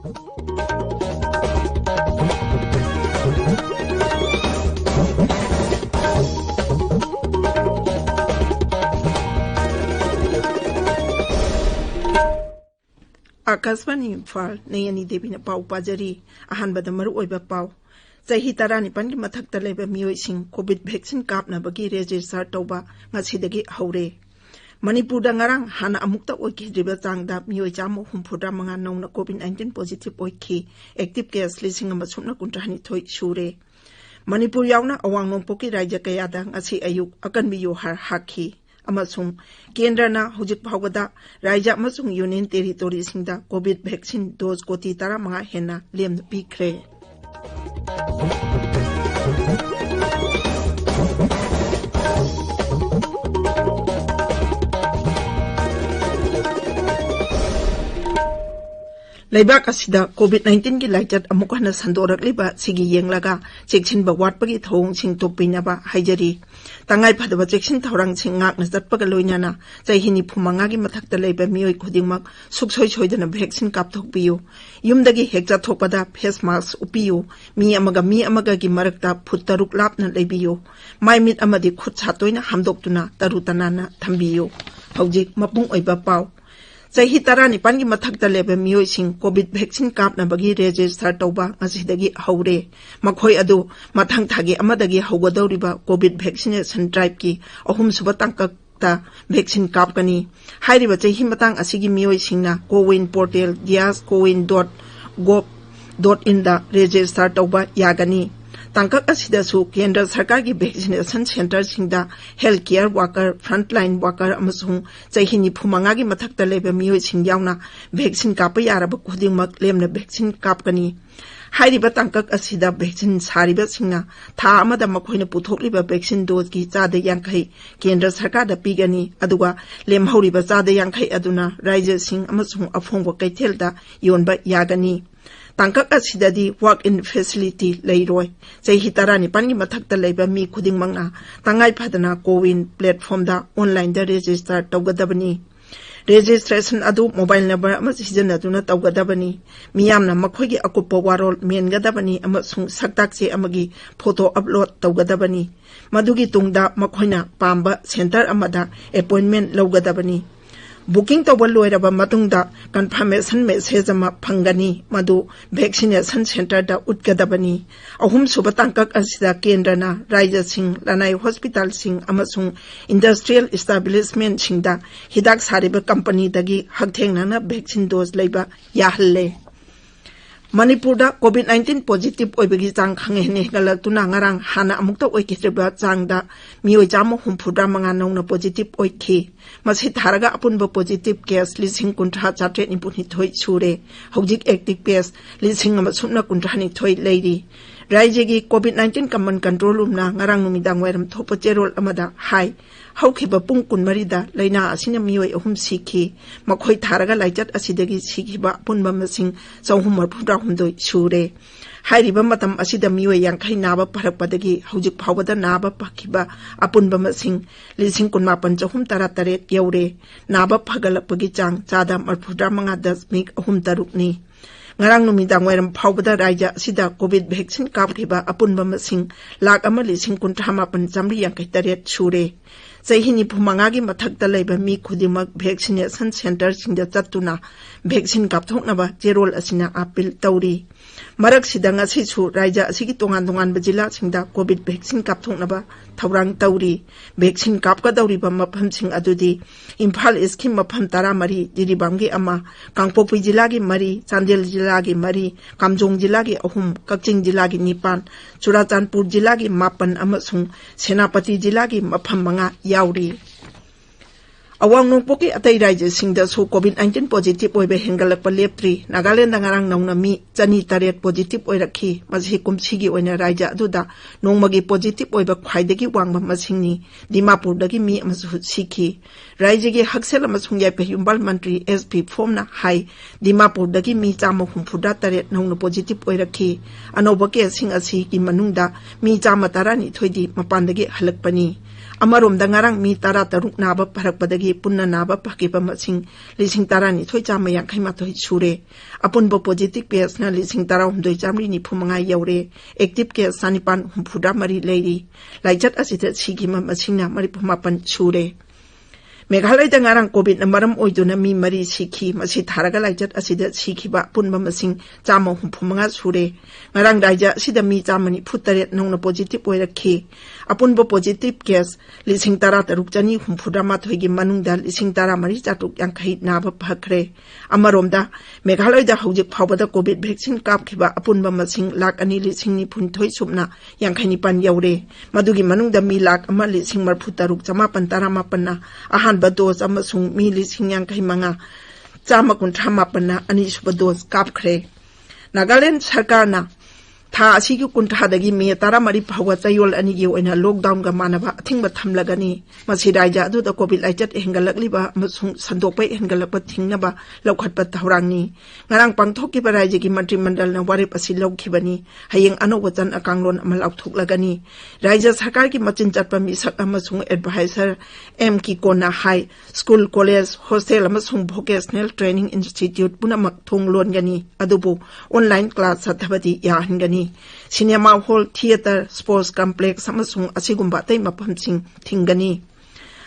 आकाशवाणी इम्फाल नयनी देवी ने पाव पाजरी अहनबद मरुओइबा पाव चाही 19 की मथक्ता लेबा मियोइसिंग कोविड वैक्सीन कापनाबगी रेजिस्टर तौबा ngasiदगी हौरे मणिपुरदा ngarang hana amukta oikidriba changda mioi chamo 34 नौना कोविड 19 पॉजिटिव ओइखी एक्टिव केस लिसिंग अमा सुमना कुंट्रानी थोइ सुरे मणिपुर यावना अवांगनोंपोकी राज्य कयादा ngasi अयुक अकनबी योहार हाखी अमसुंग केंद्रना हुजिक फावदा राज्य अमसुंग यूनियन टेरिटोरी सिंगदा कोविड वैक्सीन डोज कोटी 15 हेना लेम पीख्रे लेबाक असिदा कोविड 19 की लाइचत अमुक हना संदोरकलिबा सिगी येंगलागा चेक्सिन बवाटपगी थौंग सिंग तोपिनाबा हाइजरी तंगाई फदबा चेक्सिन थौरंग सिंग ngakna चटपगा लोइनाना चाइहिनि फुमंगा की मथक्ता लेबा मियोइ खुदिंगमक सुखसोइ सोइदना वैक्सीन कापथोकबियो युमदगी हेक्चा थोपदा फेस मास्क उपियो मी अमगा की मरकता फुट 6 लापना लेबियो माइमिट अमदि खुद सातोइना हमदोक्तुना तरुतनाना थंबियो हौजिक मपुंग ओइबा पाव चाही 19 की मथक्ता लेबा मियोइसिंग कोविड वैक्सीन कापनाबगी रेजिस्टर तौबा ngasiदगी हौरे मखोइ अदु मथंग थागी अमदगी हौगदौरिबा कोविड वैक्सीनेशन ड्राइव की अहुम सुबा तंकता वैक्सीन कापकनी हाइरिबा चाही मतंग असिगी मियोइसिंगना कोविन पोर्टल gas.gov.in दा रेजिस्टर तौबा यागनी तंकक असिदसु केंद्र सरकार की वैक्सीनेशन सेंटर सिंगदा health care worker frontline worker अमसुंग चाइहिनि फुमंगा की मथक्ता लेबा मियोइ सिंग यावना वैक्सीन काप यारब खुदिंगमक लेमना वैक्सीन कापकनी हाइरिबा तंकक असिदा वैक्सीन सारिबा सिंगना था अमदा मखोइना पुथोकलिबा वैक्सीन डोज की 50 केंद्र सरकार दा पीगनी अदुगा लेमहौरिबा 50 अदुना राज्य सिंग अमसुंग अफोंग कैथेलदा योनबा यागनी तंकक असिददी वर्क इन फैसिलिटी लेरोय चाही 19 की मथक्ता लेबा मी खुदिंगमंगना तंगाई फदना कोविन प्लेटफॉर्म दा ऑनलाइन दा रजिस्टर तौगदबनी रेजिस्ट्रेशन अदु मोबाइल नंबर अमा सिजनदुना तौगदबनी मियामना मखोइगी अकुप्पा वारोल मेनगदबनी अमसुंग सक्ताकसे अमगी फोटो अपलोड तौगदबनी मदुगी तुंगदा मखोइना पांबा सेंटर अमदा अपॉइंटमेंट लौगदबनी बुकिंग तौबा लोइरबा मतुंगदा कन्फर्मेशन मेसेज अमा फंगनी मदु वैक्सीनेशन सेंटर दा उद्गदबनी अहुम सुबा तंकक असिदा केंद्रना राज्य सिंह लनाई हॉस्पिटल सिंह अमसुंग इंडस्ट्रियल एस्टैब्लिशमेंट सिंगदा हिदाक सारिबा कंपनी दगी हकथेंगना वैक्सीन डोज लेबा याहल्ले मणिपुर दा कोविड 19 पॉजिटिव ओइबगी चांग खंगेने गलतुना ngarang hana amukta oikithriba changda mioi chamo 34 नौना पॉजिटिव ओइखी मसी थारगा अपुनबा पॉजिटिव केस 19,493 सुरे हौजिक एक्टिव केस 1,019 लेरी राज्य की कोविड 19 कमन कंट्रोल रूमना ngarang नुमिदांग वैरम थोप चेरोल अमदा हाई हौखिबा पुंग 19 दा लैना असिना मियोइ अहुम सिखी मखोइ थारगा लाइचत असिदगी सिखिबा अपुनबा मसिंग 432 सुरे हाइरिबा मतम असिदा मियोइ 50 नाबा फरकपदगी हौजिक फावदा नाबा पखिबा अपुनबा मसिंग 19,913 you're Naba फगलपगी Chang चादा 35.3 ngarang numidang wairam phawbada rajya asida covid vaccine kapkhiba apunba masing lakh 1,38,358 sure चाइहिनि फुमंगा की मथक्ता लेबा मी खुदिमक वैक्सीनेशन सेंटर सिंगदा चत्तुना वैक्सीन कापथोकनबा जेरोल असिना अपील तौरी मरक सिदंग असिसु राज्य असिगी तोंगान जिला सिंगदा कोविड वैक्सीन कापथोकनबा थौरांग तौरी वैक्सीन कापकदौरिबा मफम सिंग अदुदी इम्फाल ईस्ट मफम 13 जिरीबामगी अमा कांगपोक्पी जिला की 3 चांदेल जिला की 3 कामजोंग जिला की 3 कक्चिंग जिला की 9 चुराचांदपुर जिला की 9 अमसुंग सेनापति जिला की मफम 5 यावरी अवांग नोंपोकी अतई राज्य सिंगदसु कोविड 19 पॉजिटिव ओइबे हेंगलकपा लेप्त्री नागालैंड ngarang नौना मी 203 पॉजिटिव ओइरखी मसी कुमसीगी ओइना राज्य अदुदा नोंमगी पॉजिटिव ओइबा ख्वाइदगी वांगबा मसिंगनी दिमापुरदगी मी अमसु सिखी राज्य की हक्सेल अमसुंग याइपे युम्बाल मंत्री एसपी फोमना हाई दिमापुरदगी मी 453 नौना पॉजिटिव ओइरखी अनोबा केसिंग असि की मनुंगदा मी 112 थोइदी मपानदगी हलकपनी Amarom dangarang mi tara taruk naba parakpadagi punna naba pakipa masing lising tara ni thoi chama yankai matoi sure. Apun bo positive case na lising tara humdoi chamri ni phumanga yaure. Active case sanipan humpuda mari lady. Laijat asita sigima masing na mari pumapan sure. Meghalai dangarang COVID na maram oiduna mi mari sikhi masi tharaga laijat asida sikhiba punba masing chama humpumanga sure. Ngarang raja asida mi chamani phutaret nongna positive oirakhi. Apun bo positive case lising tara taruk chani humpuda mathoigi manungda lising tara mari chatuk yankai naba phakre. Amaromda Meghalai da haujik phawbada COVID vaccine kapkhiba apunba masing lak ani lising ni phunthoi supna yankai ni pan yaure. Madugi manungda mi lak ama lising marphu taruk chama pantara mapanna ahanba dose amasung mi lising yankai manga chama kunthra mapanna ani suba dose kapkhre. Nagaland sarkar na tha asigi kunthadagi me tara mari phawa chayol ani gi oina lockdown ga manaba thingba thamlagani masi raija adu da covid laichat hengalakliba amasung sandokpai hengalakpa thingnaba lokhatpa thaurangni ngarang pangthoki ba raija gi mantri mandal na warip asi lokhibani hayeng anowachan akanglon amal authuklagani raija sarkar gi machin chatpa misak amasung advisor m ki kona high school college hostel amasung vocational training institute punamak thonglon gani adubu online class sathabadi yahangani Cinema hall, theater, sports complex, amasung asigumba tay mapamsing tinggani.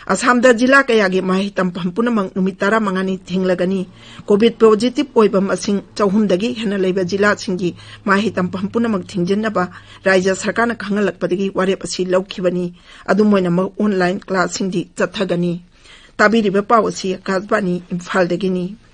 Asamda jila kayagi mahitam pampunamang numitara mangani tinglagani. COVID positive oibam asing chauhumdagi henalaiba jila singi mahitam pampunamang tingjenaba raija sarkana kangalakpadagi warep asi laukibani. Adumoyna mag online class singdi chathagani. Tabiriba pawasi kasbani Imphal dagini.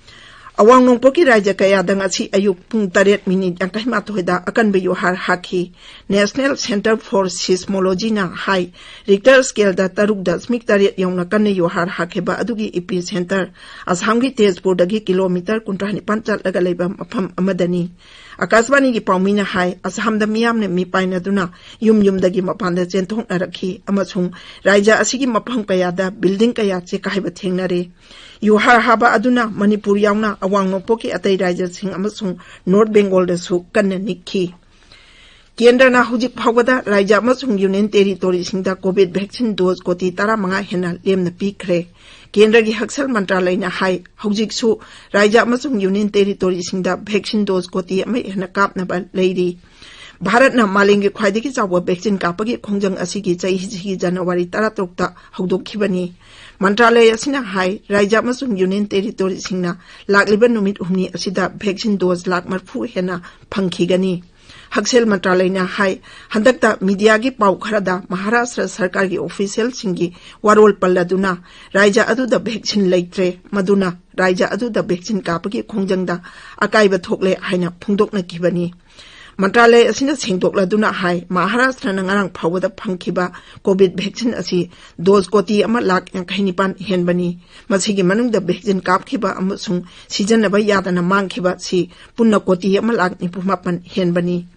Awang nongpoki raja kaya dangasi ayuk pung 8 minit yang kahima tohida akan beyuhar haki National Center for Seismology na high Richter scale da taruk da smik tariat yang nakan yuhar haki ba adugi epicenter ashamgi tezpur dagi kilometer kuntrahni pancat laga leba mapam amadani Akasbani gi paumina high ashamda miyam ne mi paina duna yum dagi mapanda centong narakhi amasung raja asigi mapam kaya da building kaya che kahaiba thengnare Yuhar haba aduna Manipur yauna awang nongpoki atay raja sing amasung North Bengal da su kanna nikhi. Kendra na hujik phawada raja amasung Union Territory singda COVID vaccine dose koti tara manga hena lemna pikre. Kendra gi haksal mantralay na hai hujik su raja amasung Union Territory singda vaccine dose koti amay hena kap na ba lady. Bharat na malingi khwaidagi chawa vaccine kapagi khongjang asigi chai January 13 ta hawdokhibani. Mantralaya asina hai raija amasung Union Territory singna lakliba numit humni asida vaccine dose lak marfu hena phangkhigani. Haksel mantralayna hai handakta media gi pau kharada Maharashtra sarkar gi official singi warol palladuna raija adu da vaccine leitre maduna raija adu da vaccine kapagi khongjangda akaiba thokle haina phungdokna kibani. Mantralay asina sengdokla duna hai Maharashtra na ngarang phawada phangkhiba COVID vaccine asi dose koti ama lak yankhainipan henbani masigi manungda vaccine kapkhiba amasung sijanaba yadana mangkhiba si punna koti ama lak nipumapan henbani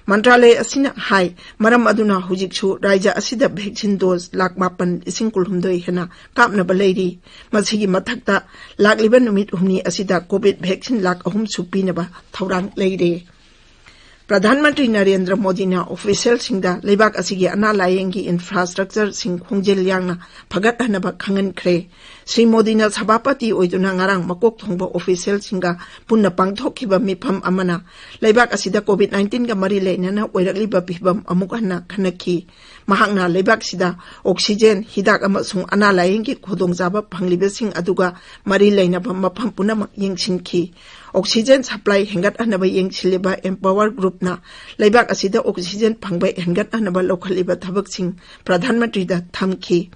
Mantralay asina hai maram aduna hujikchu raija asida vaccine dose lak mapan ising kulhumdoi hena kapna balairi masigi mathakta lakliba numit humni asida COVID vaccine lak ahum supinaba thaurang leire Pradhanmantri Narendra Modi na official singda leibak asigi ana layengi infrastructure sing khongjel yangna phagat hanaba khangan khre Sri Modi na sabapati oiduna ngarang makok thongba official singa punna pangthokhiba mifam amana leibak asida COVID-19 ga mari leinana oirakliba bihbam amuk hanna khanakhi mahakna leibak sida oxygen hidak amasung ana layengi khodongjaba phanglibe sing aduga mari leinaba mafam punama yengsinkhi Oxygen supply hengat anaba yengchiliba Empower Group na leibak asida oxygen phangbai hengat anaba lokhaliba thabak sing Pradhanmantri da thamki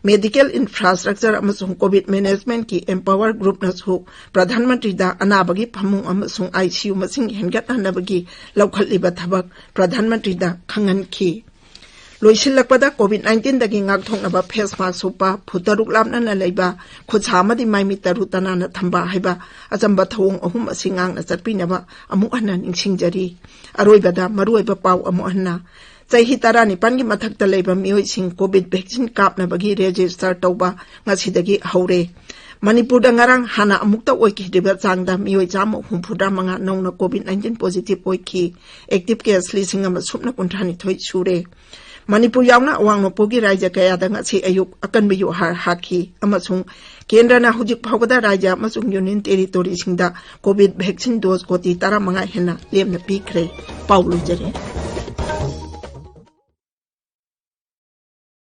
Medical infrastructure amasung COVID management ki Empower Group na su Pradhanmantri da anabagi phamung amasung ICU masing hengat anabagi lokhaliba thabak Pradhanmantri da khangan ki Loisilakpada COVID-19 dagi ngakthoknaba face mask sopa phutaruk lamna na leiba khutsamadi maimi tarutana na thamba haiba ajamba thawong ahum asingang na chatpinaba amuk anna ningsingjari aroibada maruiba pau amu anna chaihi tarani pangi mathakta leiba mioi sing COVID vaccine kapna bagi register tauba ngasidagi haure Manipur da ngarang hana amukta oiki deba changda mioi jamo humpuda manga nongna COVID-19 positive oiki active case lising ama supna kunthani thoi sure Manipur yauna awang nopogi raja kaya da ngasi ayuk akan biyu har haki amasung kendra na hujik phawada raja amasung union territory singda covid vaccine dose koti 15 hena lemna pikre Paulo jare